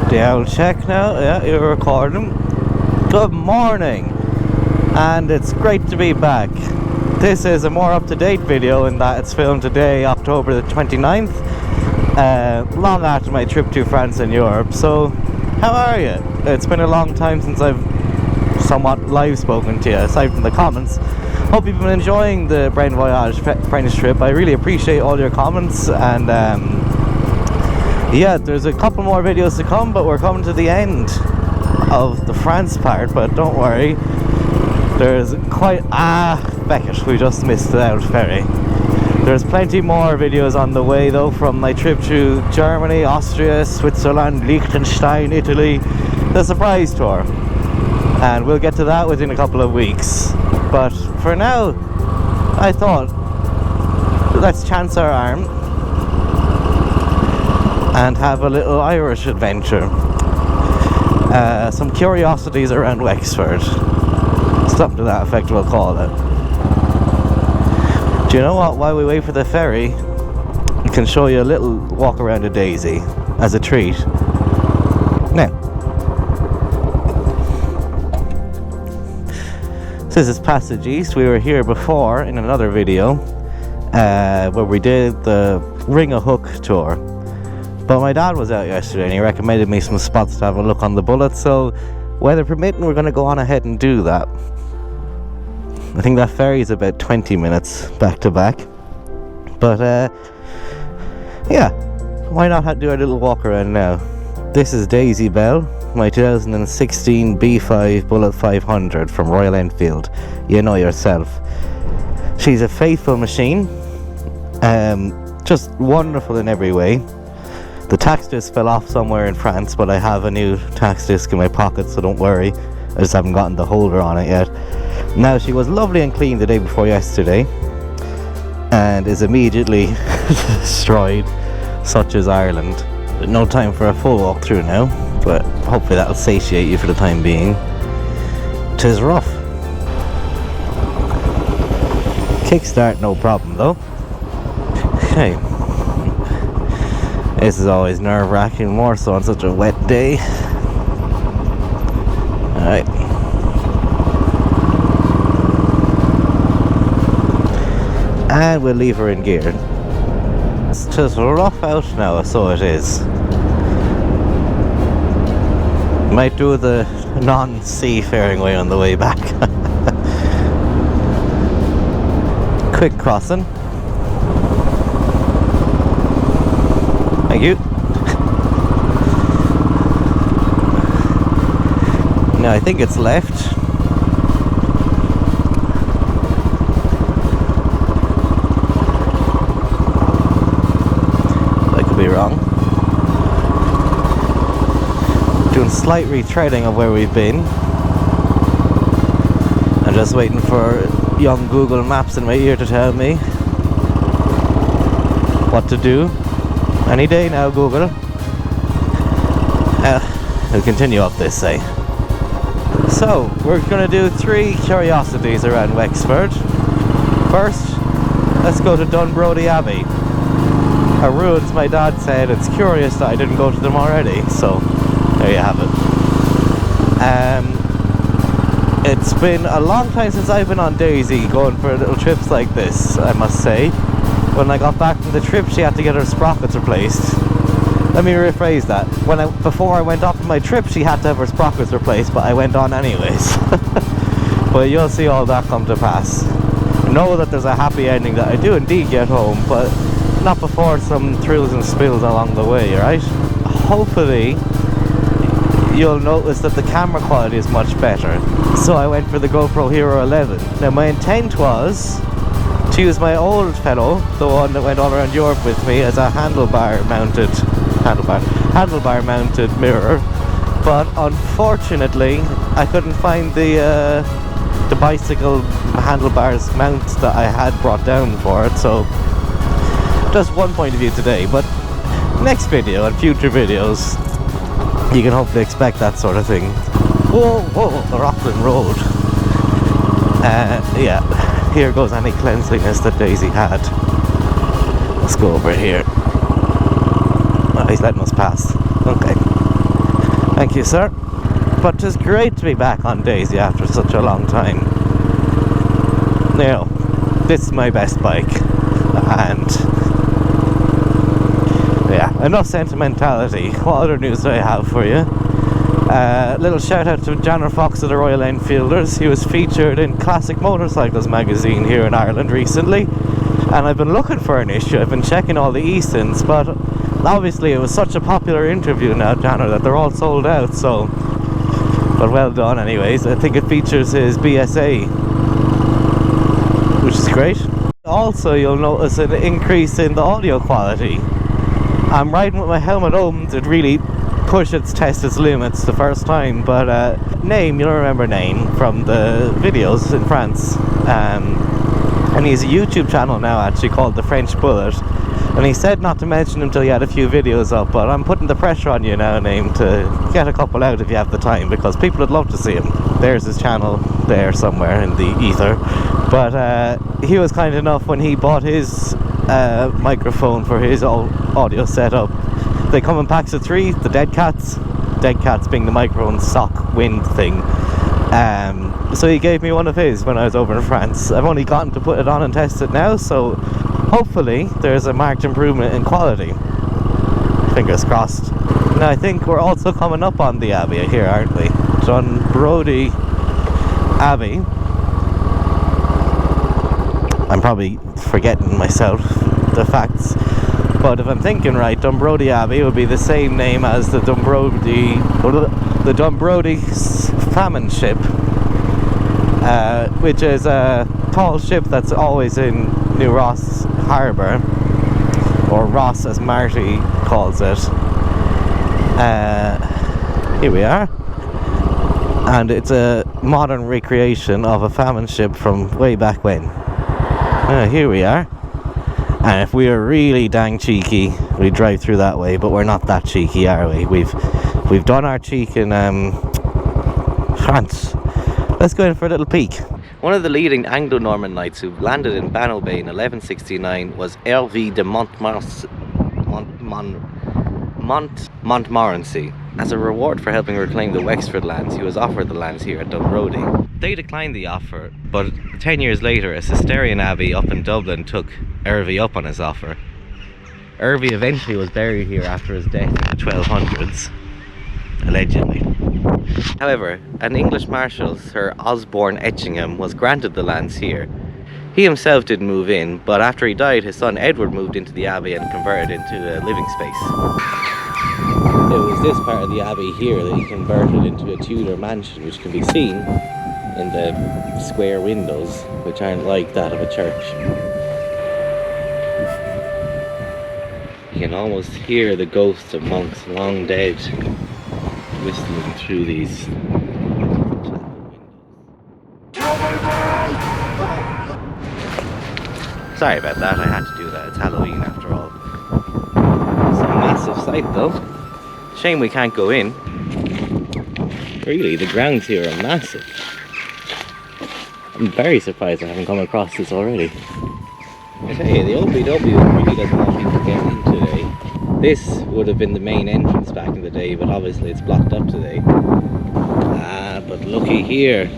The old check now, yeah, you're recording. Good morning, and it's great to be back. This is a more up-to-date video in that it's filmed today, October the 29th, long after my trip to France and Europe. So, how are you? It's been a long time since I've somewhat live spoken to you, aside from the comments. Hope you've been enjoying the Brain Voyage French trip. I really appreciate all your comments, and yeah, there's a couple more videos to come, but we're coming to the end of the France part. But don't worry, there's quite Beckett, we just missed the out ferry. There's plenty more videos on the way though, from my trip to Germany, Austria, Switzerland, Liechtenstein, Italy, the surprise tour, and we'll get to that within a couple of weeks. But for now, I thought, let's chance our arm and have a little Irish adventure. Some curiosities around Wexford. Something to that effect we'll call it. Do you know what? While we wait for the ferry, I can show you a little walk around a daisy as a treat. Now, this is Passage East. We were here before in another video where we did the Ring a Hook tour. But my dad was out yesterday and he recommended me some spots to have a look on the Bullet, so weather permitting, we're going to go on ahead and do that. I think that ferry is about 20 minutes back to back. But yeah, why not do a little walk around now? This is Daisy Bell, my 2016 B5 Bullet 500 from Royal Enfield. You know yourself. She's a faithful machine, just wonderful in every way. The tax disc fell off somewhere in France, but I have a new tax disc in my pocket, so don't worry. I just haven't gotten the holder on it yet. Now, she was lovely and clean the day before yesterday, and is immediately destroyed, such as Ireland. But no time for a full walkthrough now, but hopefully that'll satiate you for the time being. 'Tis rough. Kickstart no problem though. Okay. This is always nerve-wracking, more so on such a wet day. Alright. And we'll leave her in gear. It's just rough out now, so it is. Might do the non-seafaring way on the way back. Quick crossing. Thank you. Now I think it's left. I could be wrong. Doing slight retreading of where we've been. I'm just waiting for young Google Maps in my ear to tell me what to do. Any day now, Google. We'll continue up this way. So, we're going to do 3 curiosities around Wexford. First, let's go to Dunbrody Abbey. A ruins my dad said it's curious that I didn't go to them already, so there you have it. It's been a long time since I've been on Daisy going for little trips like this, I must say. When I got back from the trip, she had to get her sprockets replaced. Let me rephrase that. Before I went off on my trip, she had to have her sprockets replaced, but I went on anyways. But you'll see all that come to pass. Know that there's a happy ending, that I do indeed get home, but not before some thrills and spills along the way, right? Hopefully, you'll notice that the camera quality is much better. So I went for the GoPro Hero 11. Now my intent was to use my old fellow, the one that went all around Europe with me, as a handlebar mounted mirror, but unfortunately I couldn't find the bicycle handlebars mounts that I had brought down for it, so just one point of view today. But next video and future videos you can hopefully expect that sort of thing. Whoa, the Rockland Road. Yeah, here goes any cleanliness that Daisy had. Let's go over here. Oh, he's letting us pass. Okay. Thank you, sir. But it's great to be back on Daisy after such a long time. You know, this is my best bike, and yeah, enough sentimentality. What other news do I have for you? Little shout out to Janner Fox of the Royal Enfielders. He was featured in Classic Motorcycles magazine here in Ireland recently, and I've been looking for an issue. I've been checking all the Eastons, but obviously it was such a popular interview now, Janner, that they're all sold out, so, but well done anyways. I think it features his BSA, which is great. Also, you'll notice an increase in the audio quality. I'm riding with my helmet open to really push its test its limits the first time, but Name, you'll remember Name from the videos in France, and he has a YouTube channel now actually called The French Bullet, and he said not to mention him until he had a few videos up, but I'm putting the pressure on you now, Name, to get a couple out if you have the time, because people would love to see him. There's his channel there somewhere in the ether. But he was kind enough when he bought his microphone for his audio setup. They come in packs of 3, the dead cats being the microphone sock wind thing. So he gave me one of his when I was over in France. I've only gotten to put it on and test it now, so hopefully there's a marked improvement in quality. Fingers crossed. Now I think we're also coming up on the Abbey here, aren't we? Dunbrody Abbey. I'm probably forgetting myself the facts, but if I'm thinking right, Dunbrody Abbey would be the same name as the Dunbrody famine ship, which is a tall ship that's always in New Ross Harbor, or Ross as Marty calls it. Here we are, and it's a modern recreation of a famine ship from way back when. Here we are, and if we were really dang cheeky, we'd drive through that way, but we're not that cheeky, are we? We've done our cheek in France. Let's go in for a little peek. One of the leading Anglo-Norman knights who landed in Bannow Bay in 1169 was Hervé de Montmorency. As a reward for helping reclaim the Wexford lands, he was offered the lands here at Dunbrody. They declined the offer, but 10 years later a Cistercian abbey up in Dublin took Hervé up on his offer. Hervé eventually was buried here after his death in the 1200s, allegedly. However, an English marshal, Sir Osborne Etchingham, was granted the lands here. He himself didn't move in, but after he died, his son Edward moved into the abbey and converted it into a living space. It was this part of the abbey here that he converted into a Tudor mansion, which can be seen in the square windows, which aren't like that of a church. You can almost hear the ghosts of monks long dead whistling through these. Sorry about that, I had to do that. It's Halloween after all. It's a massive site though. Shame we can't go in. Really, the grounds here are massive. I'm very surprised I haven't come across this already. I tell you, the OPW really doesn't want people getting in today. This would have been the main entrance back in the day, but obviously it's blocked up today. But looky here.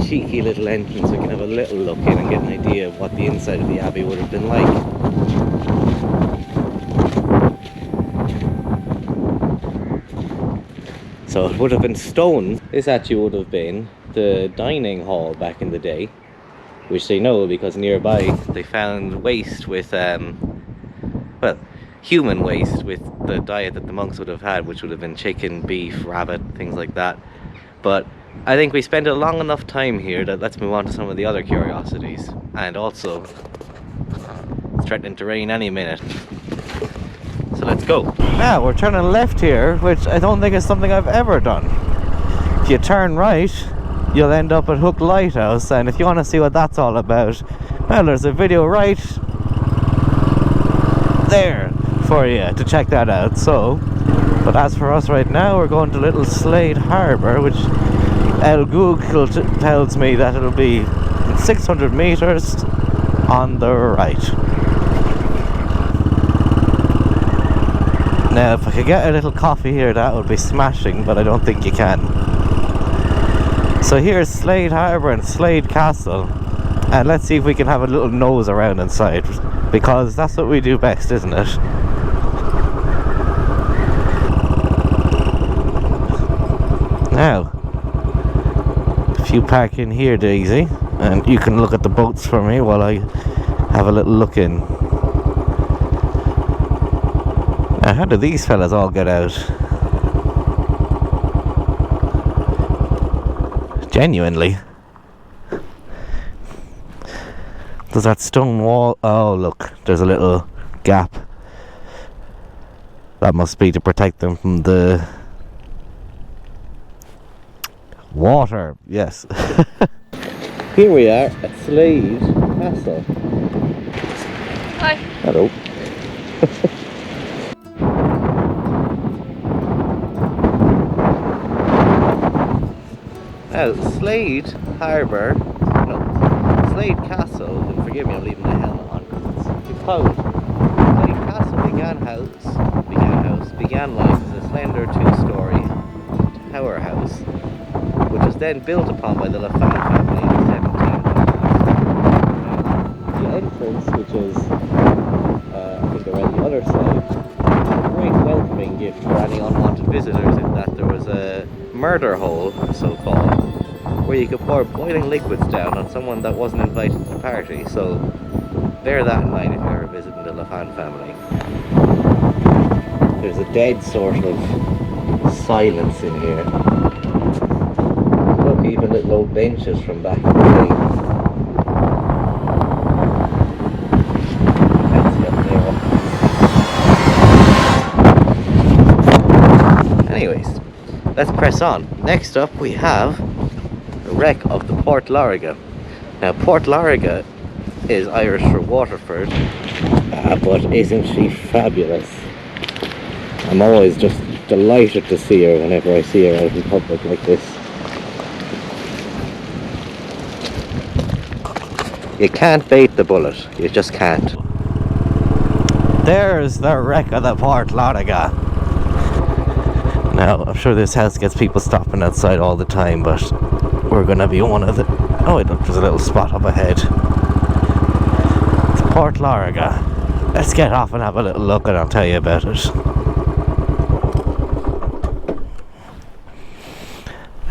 Cheeky little entrance. We can have a little look in and get an idea of what the inside of the Abbey would have been like. So it would have been stone. This actually would have been the dining hall back in the day, which they know because nearby they found waste with, well, human waste with the diet that the monks would have had, which would have been chicken, beef, rabbit, things like that. But I think we spent a long enough time here that let's move on to some of the other curiosities. And also, it's threatening to rain any minute. So let's go. Now we're turning left here, which I don't think is something I've ever done. If you turn right, you'll end up at Hook Lighthouse, and if you want to see what that's all about, well, there's a video right there for you to check that out. So, but as for us right now, we're going to little Slade Harbor, which Google tells me that it'll be 600 meters on the right. Now if I could get a little coffee here, that would be smashing, but I don't think you can. So here's Slade Harbor and Slade Castle, and let's see if we can have a little nose around inside, because that's what we do best, isn't it? Now, if you park in here, Daisy, and you can look at the boats for me while I have a little look in. Now, how do these fellas all get out? Genuinely. There's that stone wall. Oh, look, there's a little gap. That must be to protect them from the water. Yes. Here we are at Slade Castle. Hi. Hello. Now, Slade Harbor, no, Slade Castle, and forgive me, I'm leaving my helmet on because it's cold. Slade Castle began life as a slender two-storey tower house, which was then built upon by the LaFan family in the 1700s. The entrance, which is, I think around the other side, was a great welcoming gift for any unwanted visitors, in that there was a murder hole, so called, where you could pour boiling liquids down on someone that wasn't invited to the party. So bear that in mind if you're ever visiting the LaFan family. There's a dead sort of silence in here. Look, even little old benches from back in the day. That's up there. Anyways, let's press on. Next up we have the wreck of the Portlarriga. Now, Portlarriga is Irish for Waterford, but isn't she fabulous? I'm always just delighted to see her whenever I see her out in public like this. You can't bait the bullet, you just can't. There's the wreck of the Portlarriga. Now, I'm sure this house gets people stopping outside all the time, but we're gonna be one of the... Oh wait, look, there's a little spot up ahead. It's Portlarriga. Let's get off and have a little look and I'll tell you about it.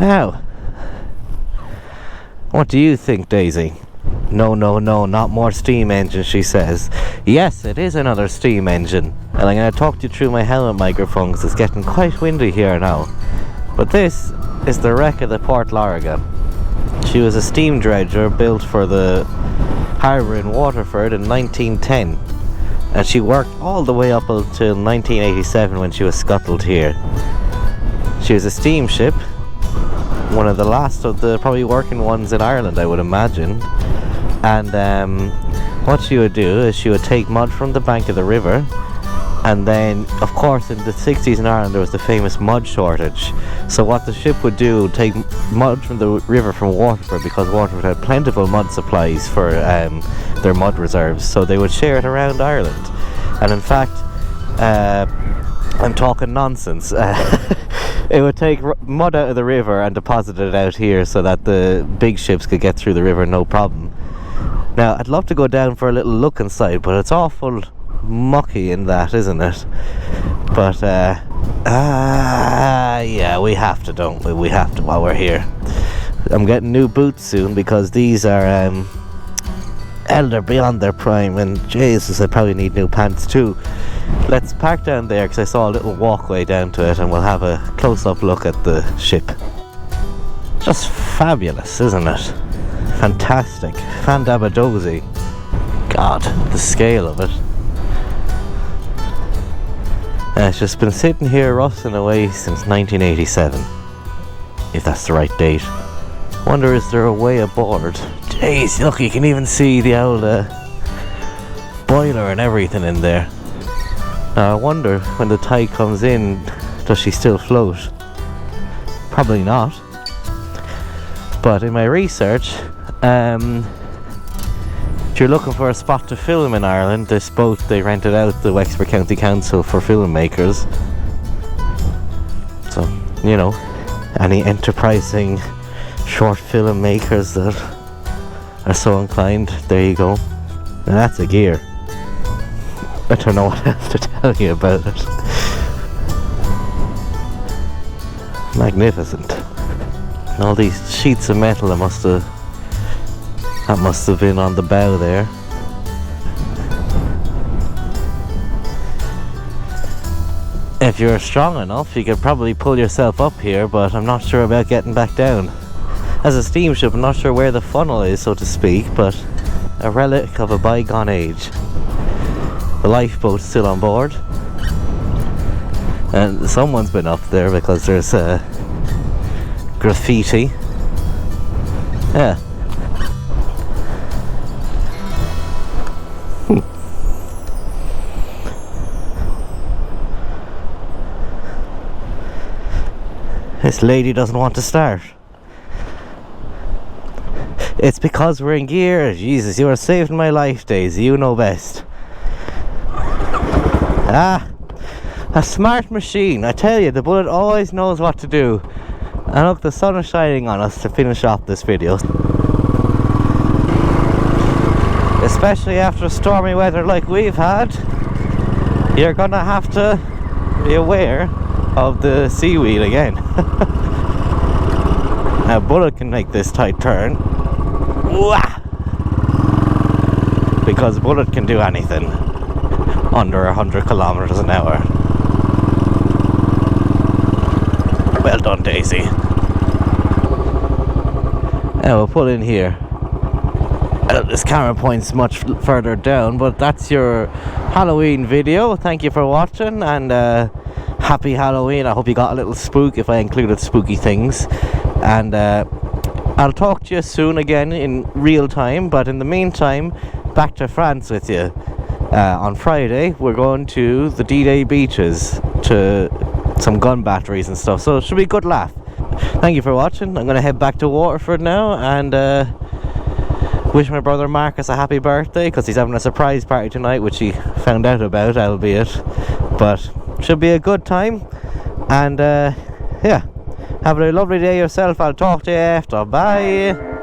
Now, what do you think, Daisy? No, no, no, not more steam engine, she says. Yes, it is another steam engine. And I'm going to talk you through my helmet microphone because it's getting quite windy here now. But this is the wreck of the Portlarriga. She was a steam dredger built for the harbour in Waterford in 1910. And she worked all the way up until 1987 when she was scuttled here. She was a steamship. One of the last of the probably working ones in Ireland, I would imagine. And what she would do is she would take mud from the bank of the river, and then of course in the 60s in Ireland there was the famous mud shortage. So what the ship would do would take mud from the river from Waterford, because Waterford had plentiful mud supplies for their mud reserves, so they would share it around Ireland. And in fact, I'm talking nonsense. It would take mud out of the river and deposit it out here so that the big ships could get through the river no problem. Now, I'd love to go down for a little look inside, but it's awful mucky in that, isn't it? But, yeah, we have to, don't we? We have to while we're here. I'm getting new boots soon because these are, elder beyond their prime, and Jesus, I probably need new pants too. Let's park down there because I saw a little walkway down to it, and we'll have a close-up look at the ship. Just fabulous, isn't it? Fantastic. Fandabadozi. God, the scale of it. It's just been sitting here rusting away since 1987, if that's the right date. Wonder, is there a way aboard? Jeez, look, you can even see the old boiler and everything in there. Now I wonder, when the tide comes in, does she still float? Probably not. But in my research, If you're looking for a spot to film in Ireland, this boat, they rented out the Wexford County Council for filmmakers. So, you know, any enterprising short film makers that are so inclined, there you go. And that's a gear. I don't know what else to tell you about it. Magnificent. And all these sheets of metal that must have been on the bow there. If you're strong enough, you could probably pull yourself up here, but I'm not sure about getting back down. As a steamship, I'm not sure where the funnel is, so to speak, but a relic of a bygone age. The lifeboat's still on board. And someone's been up there because there's graffiti. Yeah. This lady doesn't want to start. It's because we're in gear. Jesus, you are saving my life, Daisy. You know best. Ah, a smart machine. I tell you, the Bullet always knows what to do. And look, the sun is shining on us to finish off this video. Especially after stormy weather like we've had. You're gonna have to be aware of the seaweed again. Now Bullet can make this tight turn. Wah! Because Bullet can do anything under 100 kilometers an hour. Well done, Daisy. Now we'll pull in here. This camera points much further down, but that's your Halloween video. Thank you for watching, and happy Halloween. I hope you got a little spook if I included spooky things. And I'll talk to you soon again in real time, but in the meantime, back to France with you. On Friday, we're going to the D-Day beaches to some gun batteries and stuff, so it should be a good laugh. Thank you for watching. I'm going to head back to Waterford now and wish my brother Marcus a happy birthday, because he's having a surprise party tonight, which he found out about, albeit. But should be a good time. And yeah, have a lovely day yourself. I'll talk to you after. Bye.